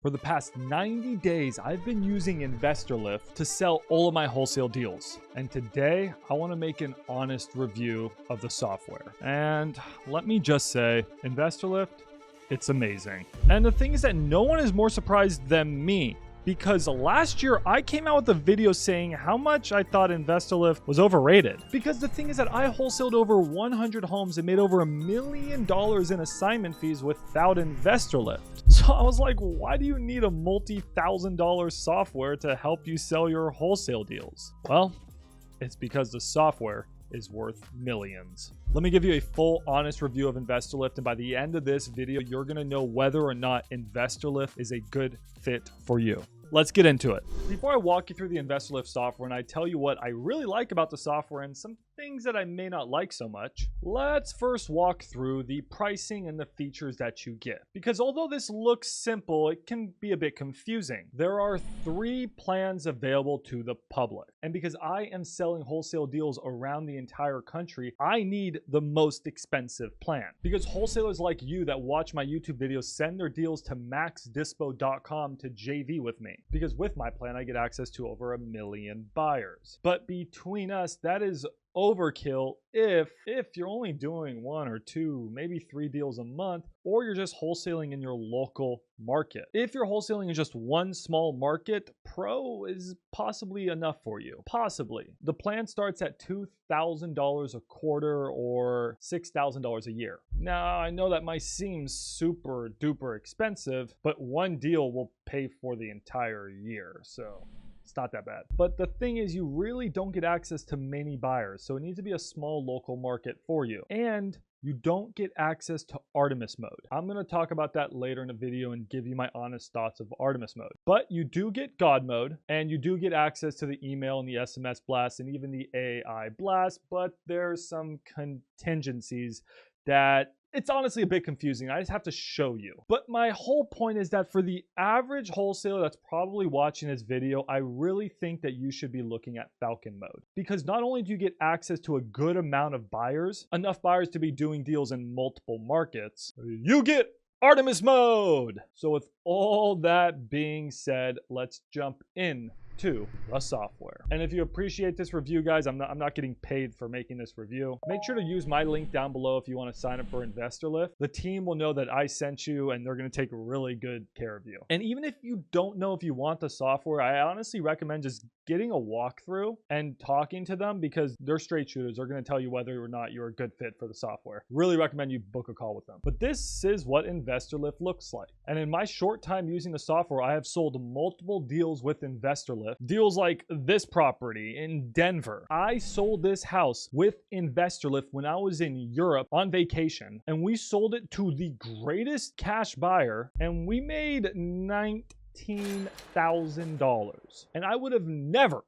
For the past 90 days, I've been using InvestorLift to sell all of my wholesale deals. And today, I want to make an honest review of the software. And let me just say, InvestorLift, it's amazing. And the thing is that no one is more surprised than me, because last year I came out with a video saying how much I thought InvestorLift was overrated. Because the thing is that I wholesaled over 100 homes and made over $1 million in assignment fees without InvestorLift. So I was like, why do you need a multi-$1,000 software to help you sell your wholesale deals? Well, it's because the software is worth millions. Let me give you a full, honest review of InvestorLift, and by the end of this video, you're gonna know whether or not InvestorLift is a good fit for you. Let's get into it. Before I walk you through the InvestorLift software and I tell you what I really like about the software and some things that I may not like so much, let's first walk through the pricing and the features that you get. Because although this looks simple, it can be a bit confusing. There are 3 plans available to the public. And because I am selling wholesale deals around the entire country, I need the most expensive plan. Because wholesalers like you that watch my YouTube videos send their deals to maxdispo.com to JV with me. Because with my plan, I get access to over 1 million buyers. But between us, that is overkill if you're only doing 1 or 2, maybe 3 deals a month, or you're just wholesaling in your local market. If you're wholesaling in just one small market, Pro is possibly enough for you. Possibly. The plan starts at $2,000 a quarter or $6,000 a year. Now, I know that might seem super duper expensive, but one deal will pay for the entire year, so it's not that bad. But the thing is, you really don't get access to many buyers, so it needs to be a small local market for you. And you don't get access to Artemis mode. I'm going to talk about that later in the video and give you my honest thoughts of Artemis mode. But you do get God mode, and you do get access to the email and the SMS blast and even the AI blast, but there's some contingencies that it's honestly a bit confusing. I just have to show you. But my whole point is that for the average wholesaler that's probably watching this video, I really think that you should be looking at Falcon mode. Because not only do you get access to a good amount of buyers, enough buyers to be doing deals in multiple markets, you get Artemis mode. So with all that being said, let's jump in to the software. And if you appreciate this review, guys, I'm not getting paid for making this review. Make sure to use my link down below if you want to sign up for InvestorLift. The team will know that I sent you and they're going to take really good care of you. And even if you don't know if you want the software, I honestly recommend just getting a walkthrough and talking to them, because they're straight shooters. They're going to tell you whether or not you're a good fit for the software. Really recommend you book a call with them. But this is what InvestorLift looks like. And in my short time using the software, I have sold multiple deals with InvestorLift. Deals like this property in Denver. I sold this house with InvestorLift when I was in Europe on vacation, and we sold it to the greatest cash buyer, and we made $19,000. And I would have never,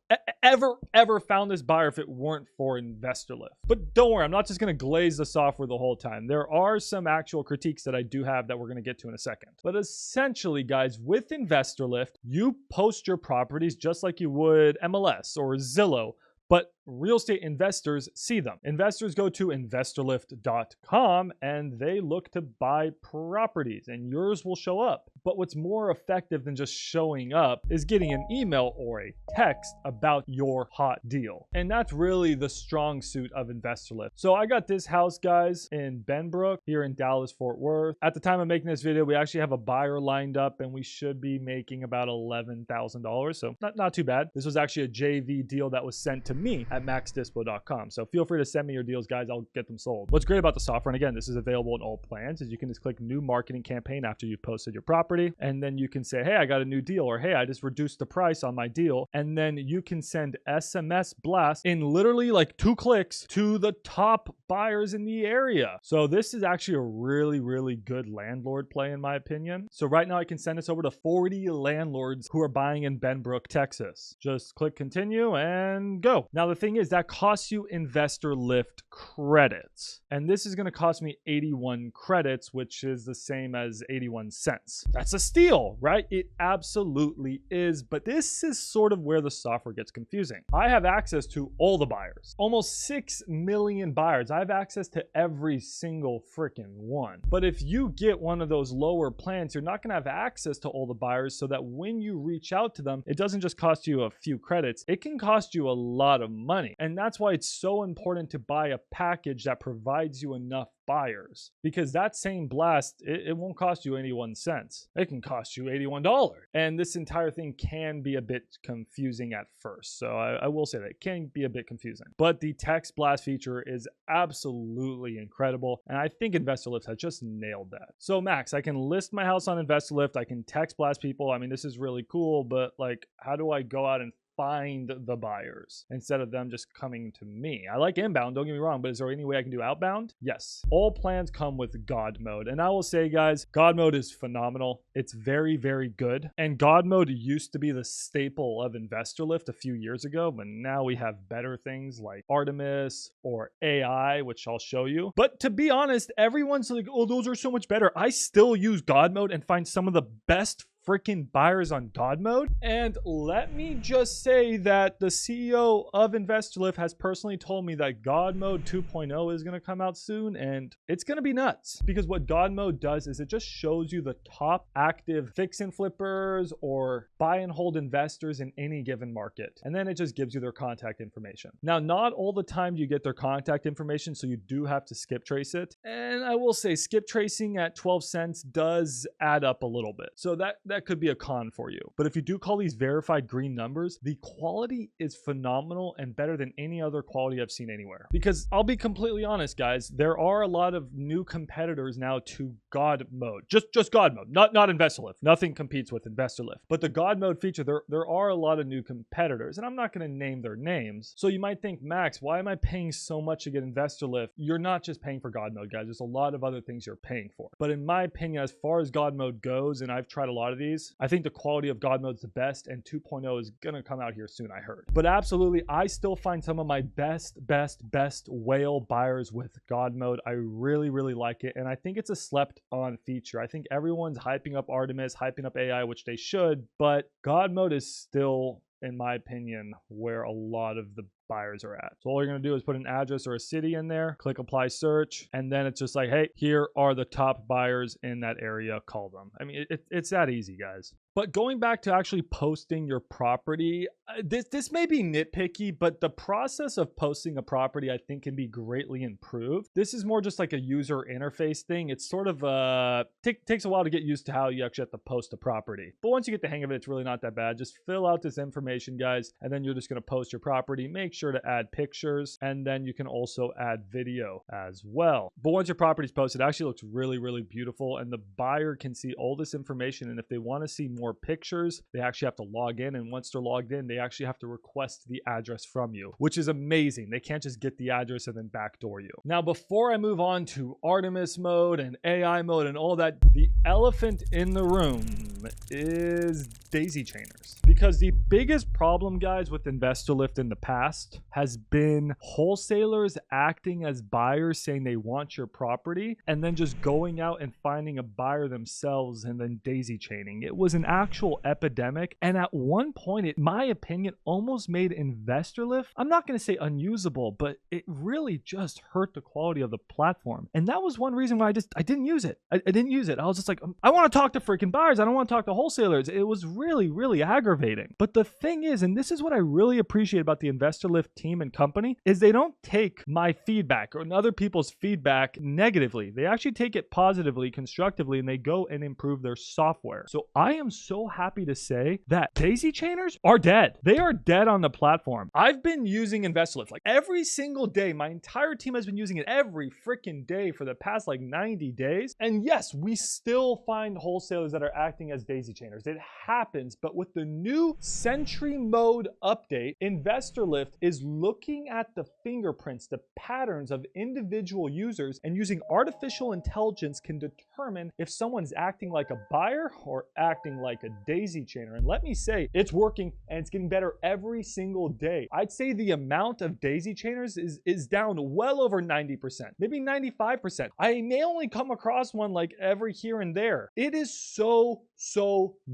ever found this buyer if it weren't for InvestorLift. But don't worry, I'm not just going to glaze the software the whole time. There are some actual critiques that I do have that we're going to get to in a second. But essentially, guys, with InvestorLift, you post your properties just like you would MLS or Zillow, but real estate investors see them. Investors go to InvestorLift.com and they look to buy properties, and yours will show up. But what's more effective than just showing up is getting an email or a text about your hot deal. And that's really the strong suit of InvestorLift. So I got this house, guys, in Benbrook here in Dallas, Fort Worth. At the time of making this video, we actually have a buyer lined up and we should be making about $11,000. So not too bad. This was actually a JV deal that was sent to me at maxdispo.com. So feel free to send me your deals, guys. I'll get them sold. What's great about the software, and again, this is available in all plans, is you can just click new marketing campaign after you've posted your property. And then you can say, hey, I got a new deal, or hey, I just reduced the price on my deal. And then you can send SMS blasts in literally like 2 clicks to the top buyers in the area. So this is actually a really good landlord play, in my opinion. So right now I can send this over to 40 landlords who are buying in Benbrook, Texas. Just click continue and go. Now the thing thing is that costs you InvestorLift credits. And this is going to cost me 81 credits, which is the same as 81 cents. That's a steal, right? It absolutely is. But this is sort of where the software gets confusing. I have access to all the buyers, almost 6 million buyers. I have access to every single freaking one. But if you get one of those lower plans, you're not going to have access to all the buyers, so that when you reach out to them, it doesn't just cost you a few credits, it can cost you a lot of money. And that's why it's so important to buy a package that provides you enough buyers, because that same blast, it won't cost you 81 cents. It can cost you $81. And this entire thing can be a bit confusing at first. So I will say that it can be a bit confusing. But the text blast feature is absolutely incredible. And I think InvestorLift has just nailed that. So Max, I can list my house on InvestorLift. I can text blast people. I mean, this is really cool, but like, how do I go out and find the buyers instead of them just coming to me? I like inbound, don't get me wrong, but is there any way I can do outbound? Yes. All plans come with God mode. And I will say, guys, God mode is phenomenal. It's very, very good. And God mode used to be the staple of InvestorLift a few years ago, but now we have better things like Artemis or AI, which I'll show you. But to be honest, everyone's like, oh, those are so much better. I still use God mode and find some of the best freaking buyers on God mode. And let me just say that the CEO of InvestorLift has personally told me that God mode 2.0 is going to come out soon, and it's going to be nuts, because what God mode does is it just shows you the top active fix and flippers or buy and hold investors in any given market, and then it just gives you their contact information. Now, not all the time do you get their contact information, so you do have to skip trace it, and I will say skip tracing at 12 cents does add up a little bit, so that could be a con for you. But if you do call these verified green numbers, the quality is phenomenal and better than any other quality I've seen anywhere. Because I'll be completely honest, guys, there are a lot of new competitors now to God mode. Just God mode, not InvestorLift. Nothing competes with InvestorLift. But the God mode feature, there are a lot of new competitors, and I'm not going to name their names. So you might think, Max, why am I paying so much to get InvestorLift? You're not just paying for God mode, guys. There's a lot of other things you're paying for. But in my opinion, as far as God mode goes, and I've tried a lot of these, I think the quality of God mode's the best, and 2.0 is gonna come out here soon, I heard. But absolutely, I still find some of my best whale buyers with God mode. I really, really like it, and I think it's a slept on feature. I think everyone's hyping up Artemis, hyping up AI, which they should, but God mode is still, in my opinion, where a lot of the buyers are at. So all you're going to do is put an address or a city in there, click apply search, and then it's just like, hey, here are the top buyers in that area, call them. I mean, it's that easy, guys. But going back to actually posting your property, this may be nitpicky, but the process of posting a property, I think, can be greatly improved. This is more just like a user interface thing. It's sort of takes a while to get used to how you actually have to post a property. But once you get the hang of it, it's really not that bad. Just fill out this information, guys, and then you're just going to post your property. Make sure to add pictures, and then you can also add video as well. But once your property is posted, it actually looks really, really beautiful, and the buyer can see all this information. And if they want to see more pictures, they actually have to log in, and once they're logged in, they actually have to request the address from you, which is amazing. They can't just get the address and then backdoor you. Now, before I move on to Artemis mode and AI mode and all that, the elephant in the room is daisy chainers. Because the biggest problem, guys, with InvestorLift in the past has been wholesalers acting as buyers, saying they want your property, and then just going out and finding a buyer themselves and then daisy chaining. It was an actual epidemic, and at one point, in my opinion, almost made InvestorLift, I'm not going to say unusable, but it really just hurt the quality of the platform. And that was one reason why I didn't use it. I didn't use it. I was just like, I want to talk to freaking buyers. I don't want to talk to wholesalers. It was really, really aggravating. But the thing is, and this is what I really appreciate about the InvestorLift team and company, is they don't take my feedback or other people's feedback negatively. They actually take it positively, constructively, and they go and improve their software. So I am so happy to say that daisy chainers are dead. They are dead on the platform. I've been using InvestorLift like every single day. My entire team has been using it every freaking day for the past like 90 days. And yes, we still find wholesalers that are acting as daisy chainers. It happens, but with the new Sentry mode update, InvestorLift is looking at the fingerprints, the patterns of individual users, and using artificial intelligence can determine if someone's acting like a buyer or acting like like a daisy chainer. And let me say, it's working and it's getting better every single day. I'd say the amount of daisy chainers is down well over 90%, maybe 95%. I may only come across one like every here and there. It is so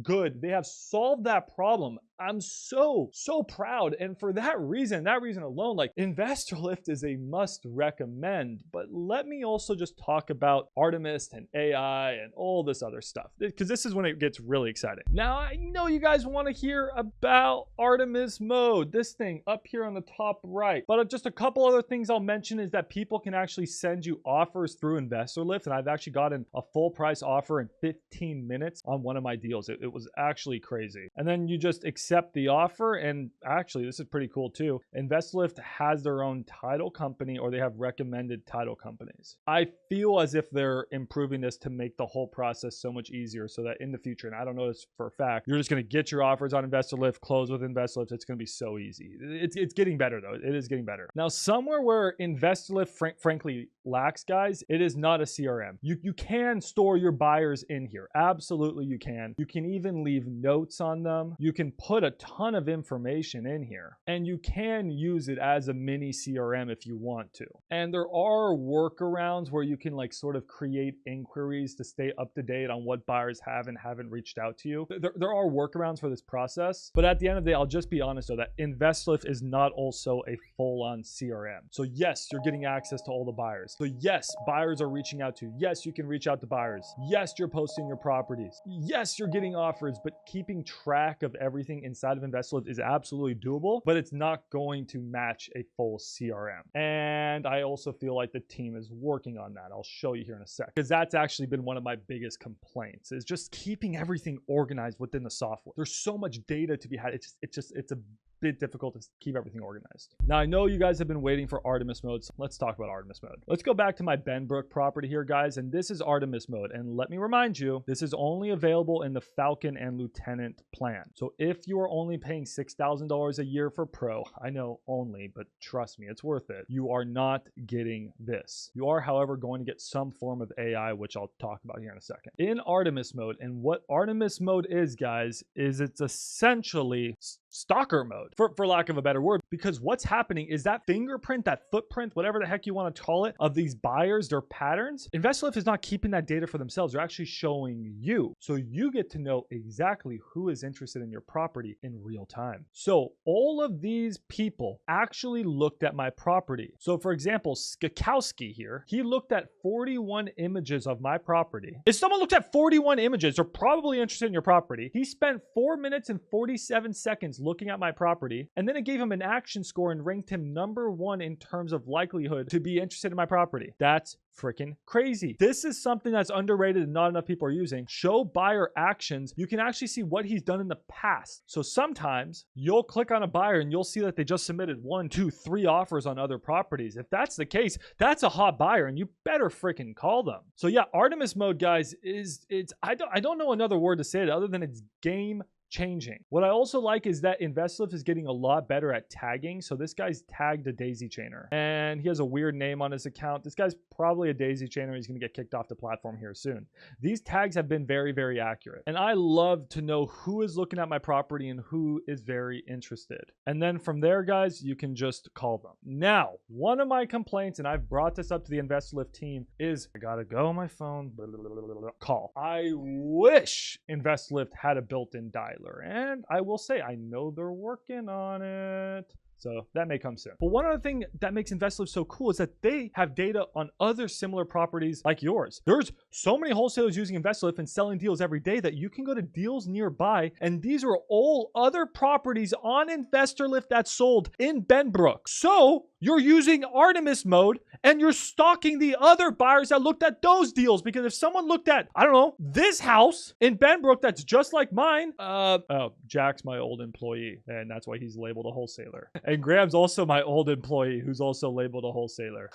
good. They have solved that problem. I'm so proud. And for that reason alone, like InvestorLift is a must recommend. But let me also just talk about Artemis and AI and all this other stuff, because this is when it gets really exciting. Now, I know you guys want to hear about Artemis mode, this thing up here on the top right. But just a couple other things I'll mention is that people can actually send you offers through InvestorLift. And I've actually gotten a full price offer in 15 minutes on one of my deals. It was actually crazy. And then you just accept the offer. And actually, this is pretty cool too. InvestorLift has their own title company, or they have recommended title companies. I feel as if they're improving this to make the whole process so much easier, so that in the future, and I don't know this for a fact, you're just going to get your offers on InvestorLift, close with InvestorLift. It's going to be so easy. It's getting better though. It is getting better. Now, somewhere where InvestorLift frankly lacks, guys, it is not a CRM. You can store your buyers in here. Absolutely you can. You can even leave notes on them. You can put a ton of information in here, and you can use it as a mini CRM if you want to. And there are workarounds where you can like sort of create inquiries to stay up to date on what buyers have and haven't reached out to you. There are workarounds for this process, but at the end of the day, I'll just be honest though, that InvestorLift is not also a full-on CRM. So yes, you're getting access to all the buyers. So yes, buyers are reaching out to you. Yes, you can reach out to buyers. Yes, you're posting your properties. Yes, you're getting offers, but keeping track of everything inside of InvestorLift is absolutely doable, but it's not going to match a full CRM. And I also feel like the team is working on that. I'll show you here in a sec, because that's actually been one of my biggest complaints, is just keeping everything organized within the software. There's so much data to be had. It's a bit difficult to keep everything organized. Now, I know you guys have been waiting for Artemis mode, so let's talk about Artemis mode. Let's go back to my Benbrook property here, guys, and this is Artemis mode. And let me remind you, this is only available in the Falcon and Lieutenant plan. So if you are only paying $6,000 a year for Pro, I know only, but trust me, it's worth it. You are not getting this. You are, however, going to get some form of AI, which I'll talk about here in a second. In Artemis mode, and what Artemis mode is, guys, is it's essentially stalker mode, for lack of a better word, because what's happening is that fingerprint, that footprint, whatever the heck you want to call it, of these buyers, their patterns, InvestorLift is not keeping that data for themselves. They're actually showing you. So you get to know exactly who is interested in your property in real time. So all of these people actually looked at my property. So for example, Skakowski here, he looked at 41 images of my property. If someone looked at 41 images, they're probably interested in your property. He spent 4 minutes and 47 seconds looking at my property, and then it gave him an action score and ranked him #1 in terms of likelihood to be interested in my property. That's freaking crazy. This is something that's underrated and not enough people are using. Show buyer actions. You can actually see what he's done in the past. So sometimes you'll click on a buyer and you'll see that they just submitted 1, 2, 3 offers on other properties. If that's the case, that's a hot buyer and you better freaking call them. So yeah, Artemis mode, guys, I don't know another word to say it other than it's game changing. What I also like is that InvestorLift is getting a lot better at tagging. So this guy's tagged a daisy chainer and he has a weird name on his account. This guy's probably a daisy chainer. He's going to get kicked off the platform here soon. These tags have been very, very accurate. And I love to know who is looking at my property and who is very interested. And then from there, guys, you can just call them. Now, one of my complaints, and I've brought this up to the InvestorLift team, is I gotta go on my phone, call. I wish InvestorLift had a built-in dialer. And I will say, I know they're working on it. So that may come soon. But one other thing that makes InvestorLift so cool is that they have data on other similar properties like yours. There's so many wholesalers using InvestorLift and selling deals every day that you can go to deals nearby. And these are all other properties on InvestorLift that sold in Benbrook. So you're using Artemis mode and you're stalking the other buyers that looked at those deals. Because if someone looked at, I don't know, this house in Benbrook that's just like mine, Jack's my old employee and that's why he's labeled a wholesaler. And Graham's also my old employee who's also labeled a wholesaler.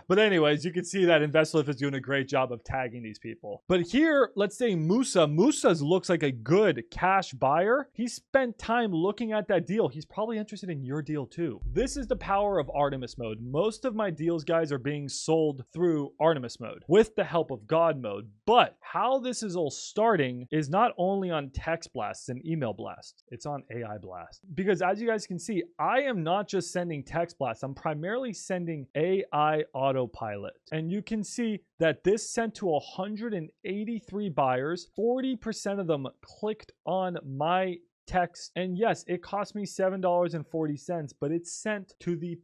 But anyways, you can see that InvestorLift is doing a great job of tagging these people. But here, let's say Musa. Musa's looks like a good cash buyer. He spent time looking at that deal. He's probably interested in your deal too. This is the power of Artemis mode. Most of my deals, guys, are being sold through Artemis mode with the help of God mode. But how this is all starting is not only on text blasts and email blasts, it's on AI blast. Because as you guys can see, I am not just sending text blasts, I'm primarily sending AI autopilot. And you can see that this sent to 183 buyers. 40% of them clicked on my text. And yes, it cost me $7.40, but it's sent to the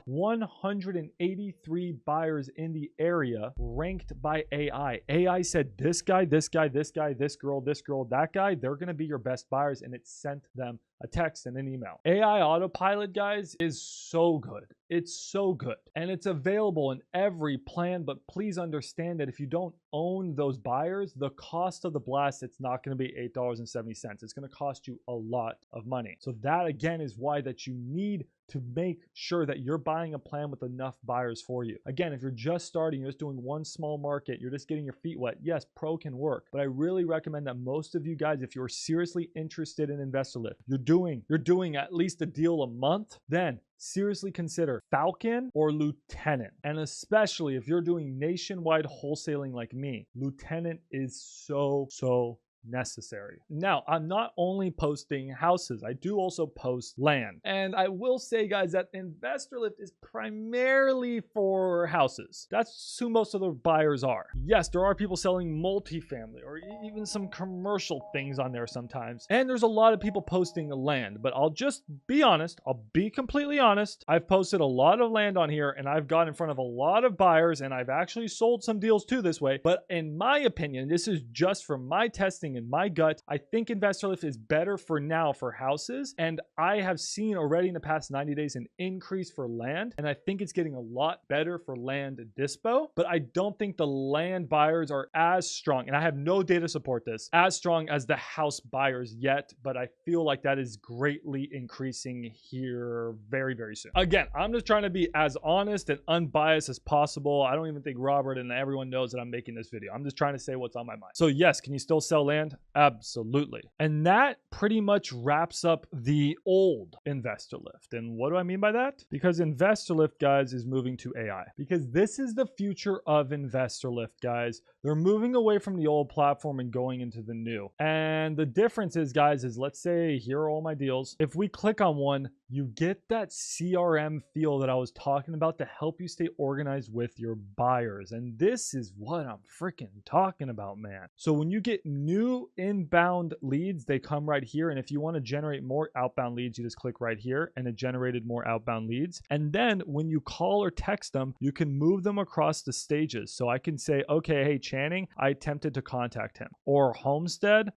183 buyers in the area ranked by AI. AI said this guy, this guy, this guy, this girl, that guy, they're going to be your best buyers, and it sent them a text and an email. AI autopilot, guys, is so good. It's so good. And it's available in every plan, but please understand that if you don't own those buyers, the cost of the blast, it's not going to be $8.70. It's going to cost you a lot of money. So that again is why that you need to make sure that you're buying a plan with enough buyers for you. Again, if you're just starting, you're just doing one small market, you're just getting your feet wet, yes, Pro can work. But I really recommend that most of you guys, if you're seriously interested in InvestorLift, you're doing at least a deal a month, then seriously consider Falcon or Lieutenant. And especially if you're doing nationwide wholesaling like me, Lieutenant is so necessary. Now, I'm not only posting houses, I do also post land. And I will say, guys, that InvestorLift is primarily for houses. That's who most of the buyers are. Yes, there are people selling multifamily or even some commercial things on there sometimes. And there's a lot of people posting land, but I'll just be honest. I'll be completely honest. I've posted a lot of land on here and I've got in front of a lot of buyers and I've actually sold some deals too this way. But in my opinion, this is just from my testing in my gut, I think InvestorLift is better for now for houses. And I have seen already in the past 90 days an increase for land. And I think it's getting a lot better for land dispo. But I don't think the land buyers are as strong, and I have no data to support this, as strong as the house buyers yet. But I feel like that is greatly increasing here very soon. Again, I'm just trying to be as honest and unbiased as possible. I don't even think Robert and everyone knows that I'm making this video. I'm just trying to say what's on my mind. So yes, can you still sell land? Absolutely. And that pretty much wraps up the old InvestorLift. And what do I mean by that? Because InvestorLift, guys, is moving to AI. Because this is the future of InvestorLift, guys. They're moving away from the old platform and going into the new. And the difference is, guys, is let's say here are all my deals. If we click on one, you get that CRM feel that I was talking about to help you stay organized with your buyers. And this is what I'm freaking talking about, man. So when you get new inbound leads, they come right here. And if you want to generate more outbound leads, you just click right here and it generated more outbound leads. And then when you call or text them, you can move them across the stages. So I can say, okay, hey, Channing, I attempted to contact him. Or Homestead,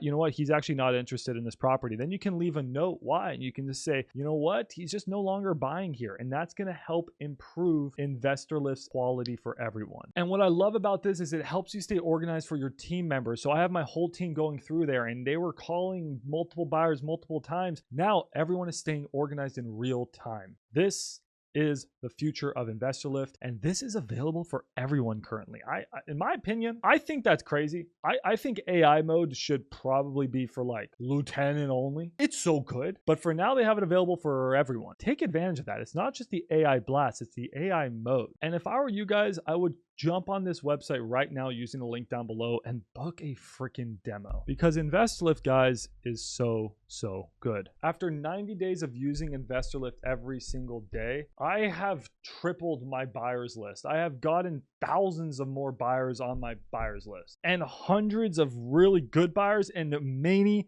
you know what? He's actually not interested in this property. Then you can leave a note why. And you can just say, you know what? He's just no longer buying here. And that's going to help improve InvestorLift's quality for everyone. And what I love about this is it helps you stay organized for your team members. So I have my whole team going through there and they were calling multiple buyers multiple times. Now everyone is staying organized in real time. This is the future of InvestorLift, and this is available for everyone currently. In my opinion, I think that's crazy. I think AI mode should probably be for like Lieutenant only. It's so good, but for now they have it available for everyone. Take advantage of that. It's not just the AI blast, it's the AI mode. And if I were you guys, I would jump on this website right now using the link down below and book a freaking demo, because InvestorLift, guys, is so good. After 90 days of using InvestorLift every single day, I have tripled my buyers list. I have gotten thousands of more buyers on my buyers list and hundreds of really good buyers and many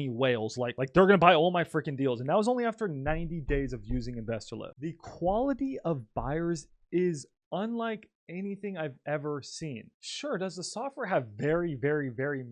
whales. Like they're gonna buy all my freaking deals. And that was only after 90 days of using InvestorLift. The quality of buyers is unlike anything I've ever seen. Sure, does the software have very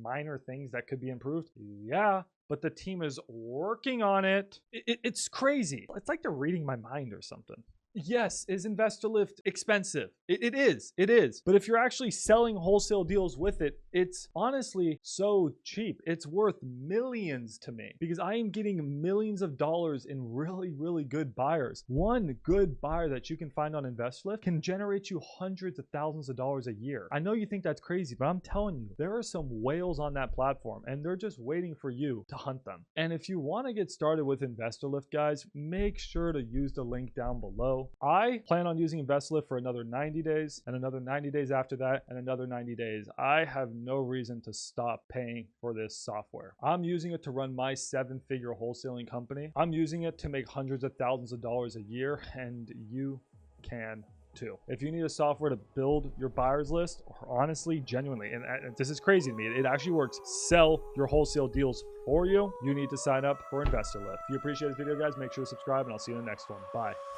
minor things that could be improved? Yeah, but the team is working on it. It's crazy. It's like they're reading my mind or something. Yes, is InvestorLift expensive? It is. But if you're actually selling wholesale deals with it, it's honestly so cheap. It's worth millions to me because I am getting millions of dollars in really, really good buyers. One good buyer that you can find on InvestorLift can generate you hundreds of thousands of dollars a year. I know you think that's crazy, but I'm telling you, there are some whales on that platform and they're just waiting for you to hunt them. And if you want to get started with InvestorLift, guys, make sure to use the link down below. I plan on using InvestorLift for another 90 days and another 90 days after that and another 90 days. I have no reason to stop paying for this software. I'm using it to run my 7-figure wholesaling company. I'm using it to make hundreds of thousands of dollars a year, and you can too. If you need a software to build your buyers list, or honestly, genuinely, and this is crazy to me, it actually works, sell your wholesale deals for you, you need to sign up for InvestorLift. If you appreciate this video, guys, make sure to subscribe, and I'll see you in the next one. Bye.